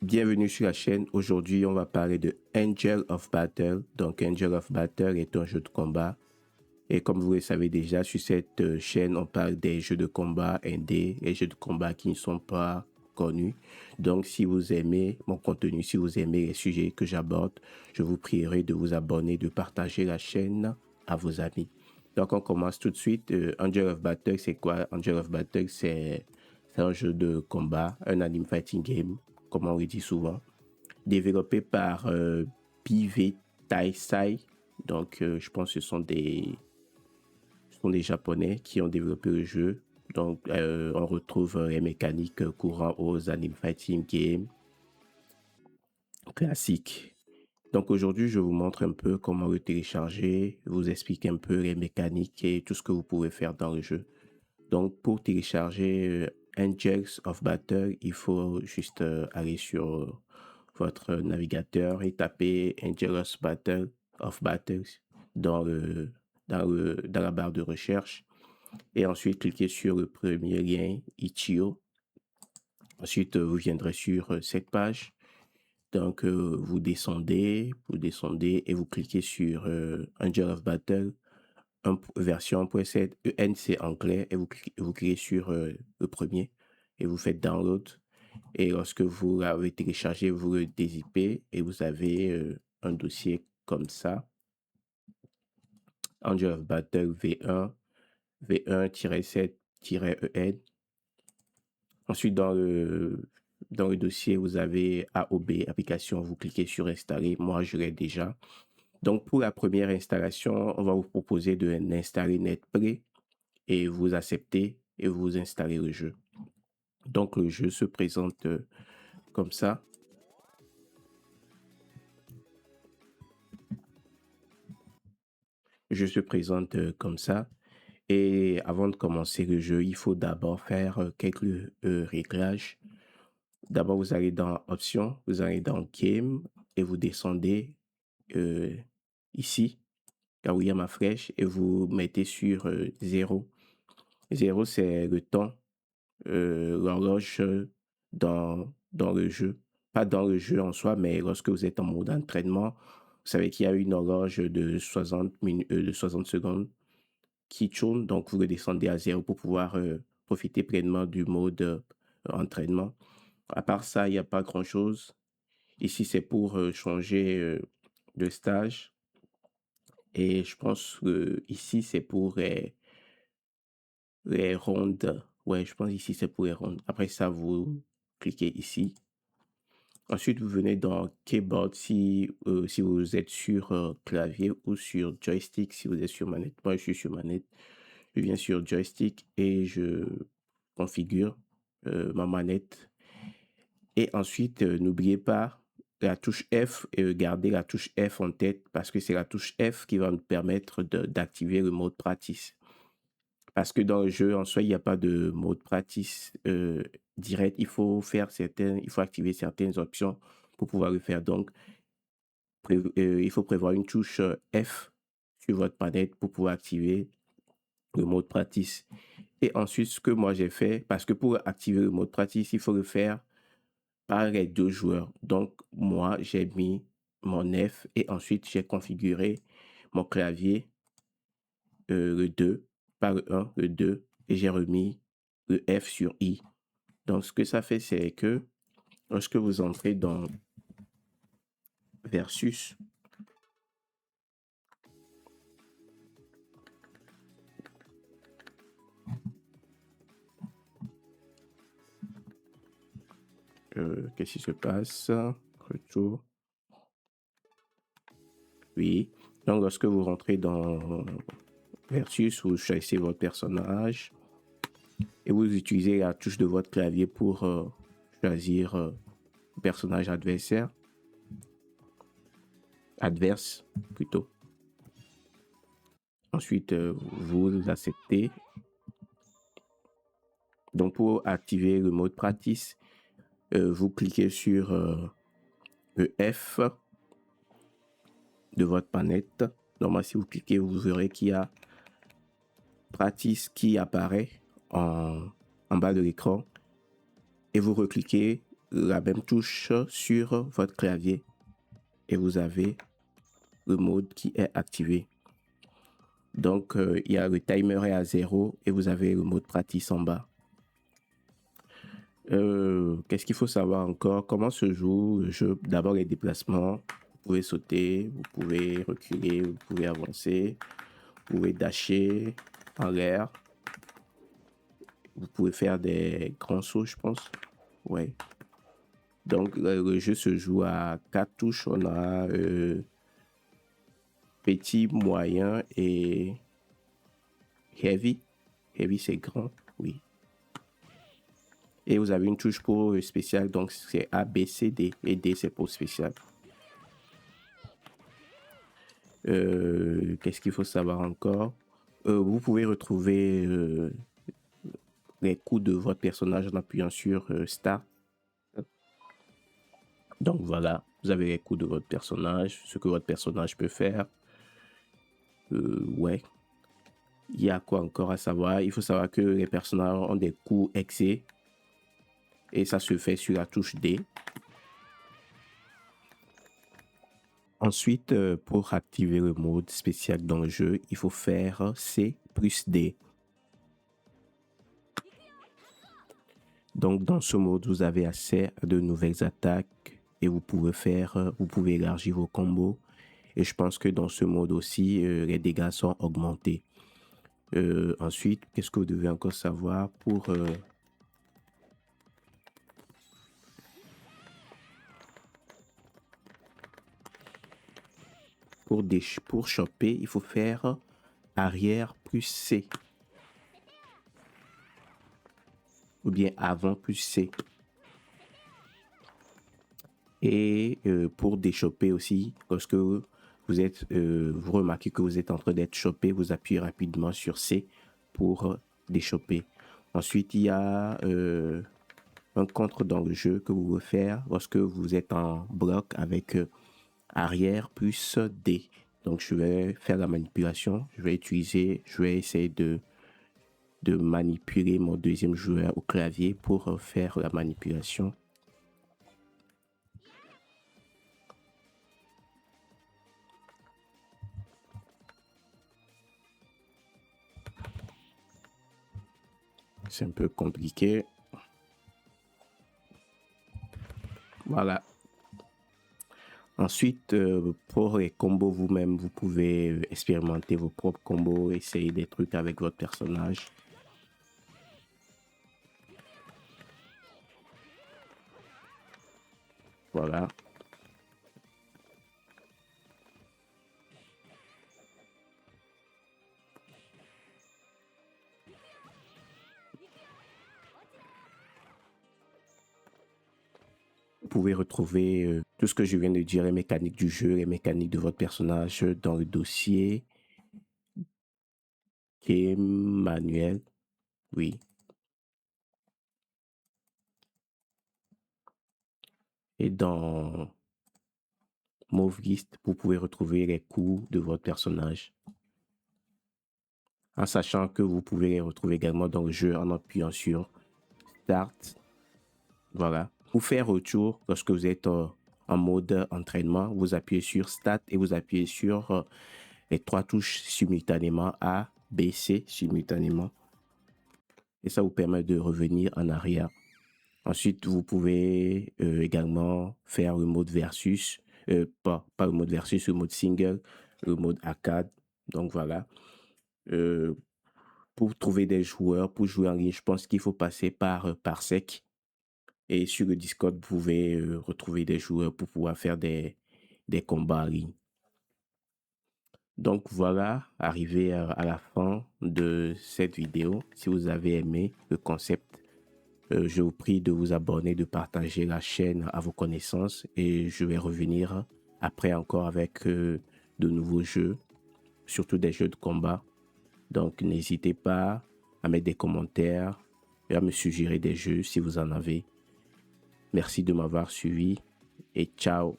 Bienvenue sur la chaîne. Aujourd'hui, on va parler de Angel of Battle. Donc, Angel of Battle est un jeu de combat. Et comme vous le savez déjà, sur cette chaîne, on parle des jeux de combat indés et jeux de combat qui ne sont pas connus. Donc, si vous aimez mon contenu, si vous aimez les sujets que j'aborde, je vous prierai de vous abonner, de partager la chaîne à vos amis. Donc, on commence tout de suite. Angel of Battle, c'est quoi? Angel of Battle, c'est un jeu de combat, un anime fighting game, comme on le dit souvent, développé par PV Taisai. Donc, je pense que ce sont des Japonais qui ont développé le jeu. Donc, on retrouve les mécaniques courantes aux anime fighting games classiques. Donc, aujourd'hui, je vous montre un peu comment le télécharger, vous explique un peu les mécaniques et tout ce que vous pouvez faire dans le jeu. Donc, pour télécharger Angels of Battle, il faut juste aller sur votre navigateur et taper Angels of Battles dans la barre de recherche. Et ensuite, cliquez sur le premier lien, Itch.io. Ensuite, vous viendrez sur cette page. Donc, vous descendez et vous cliquez sur Angel of Battle, version 1.7, ENC anglais, et vous cliquez sur le premier et vous faites download. Et lorsque vous l'avez téléchargé, vous le dézippez et vous avez un dossier comme ça. Angel of Battle V1, V1-7-EN. Ensuite, dans le dossier, vous avez AOB, application, vous cliquez sur installer. Moi, je l'ai déjà. Donc, pour la première installation, on va vous proposer de l'installer NetPlay et vous acceptez et vous installez le jeu. Donc, le jeu se présente comme ça. Le jeu se présente comme ça. Et avant de commencer le jeu, il faut d'abord faire quelques réglages. D'abord, vous allez dans Options, vous allez dans Game et vous descendez ici, là où il y a ma flèche, et vous mettez sur 0. 0, c'est le temps, l'horloge dans le jeu. Pas dans le jeu en soi, mais lorsque vous êtes en mode entraînement, vous savez qu'il y a une horloge de 60 secondes qui tourne, donc vous le descendez à 0 pour pouvoir profiter pleinement du mode entraînement. À part ça, il n'y a pas grand-chose. Ici, c'est pour changer de stage. Et je pense que ici, c'est pour les rondes. Ouais, je pense ici, c'est pour les rondes. Après ça, vous cliquez ici. Ensuite, vous venez dans Keyboard si vous êtes sur clavier ou sur joystick si vous êtes sur manette. Moi, je suis sur manette. Je viens sur joystick et je configure ma manette. Et ensuite, n'oubliez pas la touche F et gardez la touche F en tête parce que c'est la touche F qui va nous permettre d'activer le mode practice. Parce que dans le jeu, en soi, il n'y a pas de mode practice direct. Il faut activer certaines options pour pouvoir le faire. Donc, il faut prévoir une touche F sur votre manette pour pouvoir activer le mode practice. Et ensuite, ce que moi j'ai fait, parce que pour activer le mode practice, il faut le faire par les deux joueurs. Donc, moi, j'ai mis mon F et ensuite, j'ai configuré mon clavier, le 2, par le 1, le 2, et j'ai remis le F sur I. Donc, ce que ça fait, c'est que lorsque vous entrez dans Versus, qu'est-ce qui se passe? Retour. Oui. Donc, lorsque vous rentrez dans Versus, vous choisissez votre personnage et vous utilisez la touche de votre clavier pour choisir le personnage adverse plutôt. Ensuite, vous acceptez. Donc, pour activer le mode practice, vous cliquez sur le F de votre manette. Normalement, si vous cliquez, vous verrez qu'il y a practice qui apparaît en bas de l'écran. Et vous recliquez la même touche sur votre clavier et vous avez le mode qui est activé. Donc, il y a le timer est à 0 et vous avez le mode practice en bas. Qu'est-ce qu'il faut savoir encore? Comment se joue le jeu? D'abord, les déplacements. Vous pouvez sauter, vous pouvez reculer, vous pouvez avancer, vous pouvez dasher en l'air. Vous pouvez faire des grands sauts, je pense. Ouais. Donc, le jeu se joue à 4 touches. On a petit, moyen et heavy. Heavy, c'est grand, oui. Et vous avez une touche pour spécial, donc c'est A, B, C, D. Et D, c'est pour spécial. Qu'est-ce qu'il faut savoir encore? Vous pouvez retrouver les coups de votre personnage en appuyant sur Start. Donc voilà, vous avez les coups de votre personnage, ce que votre personnage peut faire. Ouais. Il y a quoi encore à savoir? Il faut savoir que les personnages ont des coups excès. Et ça se fait sur la touche D. Ensuite, pour activer le mode spécial dans le jeu, il faut faire C plus D. Donc, dans ce mode, vous avez accès à de nouvelles attaques et vous pouvez élargir vos combos. Et je pense que dans ce mode aussi, les dégâts sont augmentés. Ensuite, qu'est-ce que vous devez encore savoir pour choper, il faut faire arrière plus C. Ou bien avant plus C. Et pour déchoper aussi, lorsque vous remarquez que vous êtes en train d'être chopé, vous appuyez rapidement sur C pour déchoper. Ensuite, il y a un contre dans le jeu que vous pouvez faire lorsque vous êtes en bloc avec arrière plus D. Donc, je vais faire la manipulation. Je vais essayer de manipuler mon deuxième joueur au clavier pour faire la manipulation. C'est un peu compliqué. Voilà. Ensuite, pour les combos vous-même, vous pouvez expérimenter vos propres combos, essayer des trucs avec votre personnage. Voilà. Vous pouvez retrouver tout ce que je viens de dire, les mécaniques du jeu, les mécaniques de votre personnage dans le dossier Game Manuel. Oui. Et dans Move List, vous pouvez retrouver les coups de votre personnage. En sachant que vous pouvez les retrouver également dans le jeu en appuyant sur Start. Voilà. Pour faire retour, lorsque vous êtes en mode entraînement, vous appuyez sur Start et vous appuyez sur les 3 touches simultanément, A, B, C simultanément. Et ça vous permet de revenir en arrière. Ensuite, vous pouvez également faire le mode versus, pas le mode versus, le mode single, le mode arcade. Donc voilà. Pour trouver des joueurs, pour jouer en ligne, je pense qu'il faut passer par Parsec. Et sur le Discord, vous pouvez retrouver des joueurs pour pouvoir faire des combats en ligne. Donc voilà, arrivé à la fin de cette vidéo. Si vous avez aimé le concept, je vous prie de vous abonner, de partager la chaîne à vos connaissances et je vais revenir après encore avec de nouveaux jeux, surtout des jeux de combat. Donc n'hésitez pas à mettre des commentaires et à me suggérer des jeux si vous en avez. Merci de m'avoir suivi et ciao.